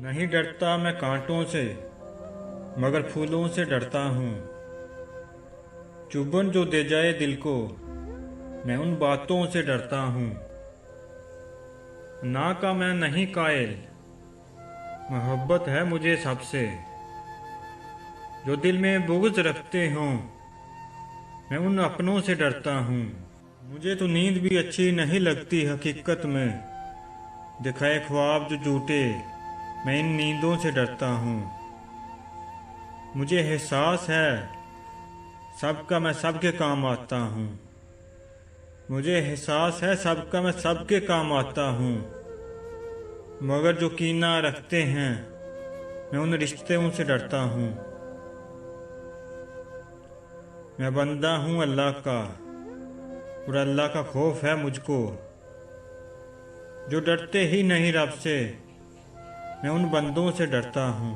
नहीं डरता मैं कांटों से, मगर फूलों से डरता हूँ। चुभन जो दे जाए दिल को, मैं उन बातों से डरता हूँ। ना का मैं नहीं कायल, मोहब्बत है मुझे सबसे। जो दिल में बुग़्ज़ रखते हों, मैं उन अपनों से डरता हूँ। मुझे तो नींद भी अच्छी नहीं लगती हकीकत में, दिखाए ख्वाब जो झूठे, मैं इन नींदों से डरता हूँ। मुझे एहसास है सबका मैं सबके काम आता हूँ। मुझे एहसास है सबका मैं सबके काम आता हूँ। मगर जो कीना रखते हैं, मैं उन रिश्तों से डरता हूँ। मैं बंदा हूँ अल्लाह का, और अल्लाह का खौफ है मुझको। जो डरते ही नहीं रब से, मैं उन बंदों से डरता हूँ।